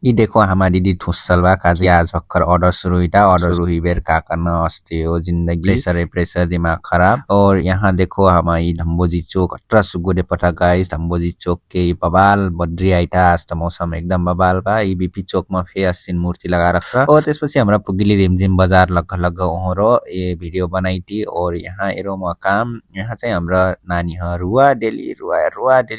ये देखो हमारी दी ठुसलवा काजी आज भक्कर ऑर्डर शुरू हुई था ऑर्डर शुरू हुई बेर का करना अस्ते हो जिंदगी प्रेशर दिमाग खराब और यहाँ देखो हमारी धम्बोजी चौक अट्रा सुगुडे पटा गाइस धम्बोजी चौक के बबाल बद्री आइटा आज त मौसम एकदम बबाल बा ई बीपी चौक में फे असिन मूर्ति लगा रखा और त्यसपछि हमरा पुगिली रिमझिम बजार लग ओहरो ये भिडियो बनाइटी और यहाँ एरो म काम यहाँ चाहिँ हमरा नानी रुवा डेली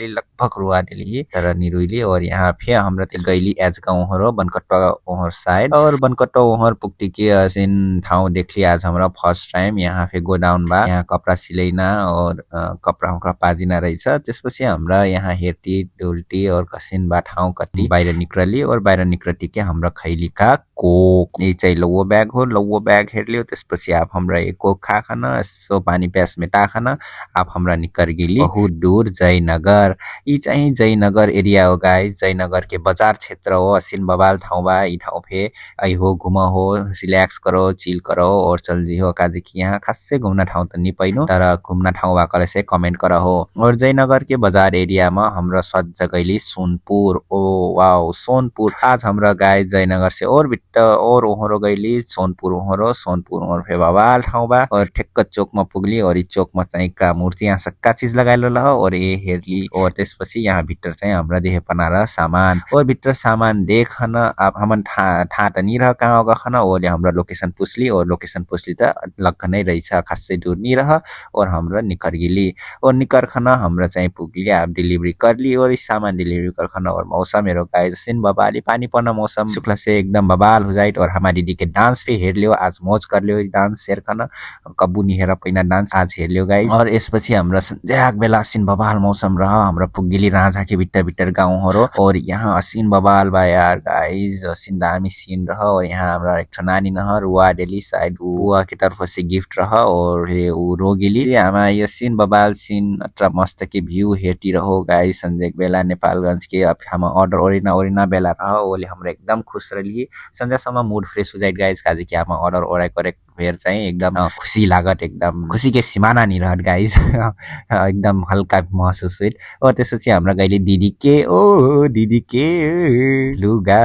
लगभग रुवा डेली तर निरुइली और यहाँ फे हमरा ते गइली एज ओहरो बनकट्टा ओहर साइड और बनकट्टा ओहर पुक्ति के असिन ठाउँ देखली आज हमरा फर्स्ट टाइम यहाँ फे गोडाउन बा यहाँ कपड़ा सिलैना और कपड़ा पाजिना रहेछ त्यसपछि हमरा यहाँ हेर्टी डुल्टी और कसिन बा ठाउँ कति बाहिर निक्रली और बाहिर निक्रटी के हमरा खैली का कोक यही चाहिँ लौवो बैग हो लौवो बैग हेर्लियो त्यसपछि आप हमरा एक कोक खा खान सो पानी प्यास मेटा खान आप हमरा निकर गेली बहुत दूर जयनगर यी चाहिँ जयनगर एरिया हो गाइस जयनगर के बजार क्षेत्र हो असिन बबाल ठाउँ बा ई ठाउँ फे आई हो घुम हो रिलैक्स करो चिल करो और चल जी हो काजी कि यहाँ खासै घुम्न ठाउँ त नि पैनु तर घुम्न ठाउँ वाकले से कमेन्ट कर हो और जयनगर के बजार एरिया में हमरा सज्ज गइली सोनपुर ओ वाओ सोनपुर आज हमरा गाइस जयनगर से और बिट्ट और ओहरो गइली सोनपुर ओहरो फे बबाल ठाउँ बा और ठेक्क चोक में पुगली और ई चोक में चाहिँ का मूर्ति यहाँ सक्का चीज लगाइलो ल और ये हेर्ली और त्यसपछि यहाँ भित्र चाहिँ हमरा देहे पनार सामान और भित्र सामान देखन आप हमन ठा त नि रह कहाँ गखन ओले हमरा लोकेशन पुछली और लोकेशन पुछली त लग्ग नै रहेछ खासै दूर नि रह और हमरा निकर गेली और निकर खन हमरा चाहिँ पुगली आप डिलीवरी करली और इस सामान डिलीवरी कर खन और मौसम मेरो गाइस सिन बबाली पानी पर्न मौसम शुक्ला से एकदम बबाल हो जाइत और हमारी दीदी के डांस पे हेर लियो आज मौज कर लियो डांस शेयर खन कबू नि हेर पहिना डांस आज हेर लियो गाइस और यसपछि हमरा संध्याक बेला सिन बबाल मौसम रह हमरा पुगली राजा के भित्तर गाउँ हो और यहाँ असिन बबाल बा यार गाइस असिन दामी सीन रह और यहाँ हमरा एक नानी नहर रुवा डेली साइड बुआ की तरफ से गिफ्ट रह और ऊ रोगिली हमा यो सीन बबाल सीन अत्र मस्त के व्यू हेटी रहो गाइस संजेक बेला नेपालगंज के अब हम ऑर्डर ओरिना बेला रह ओले हमरा एकदम खुश रही संजेसम्म मूड फ्रेश हो जाए गाइस काजे कि हम ऑर्डर ओराइ करे फेर चाहिँ एकदम खुशी लागत एकदम खुशी के सिमाना नि रहत गाइस एकदम हल्का महसुस हुई और त्यसपछि हमरा गइली दीदी के लुगा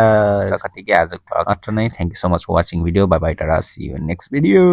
कति के आज अत्र नै thank you so much for watching video bye bye tata see you next video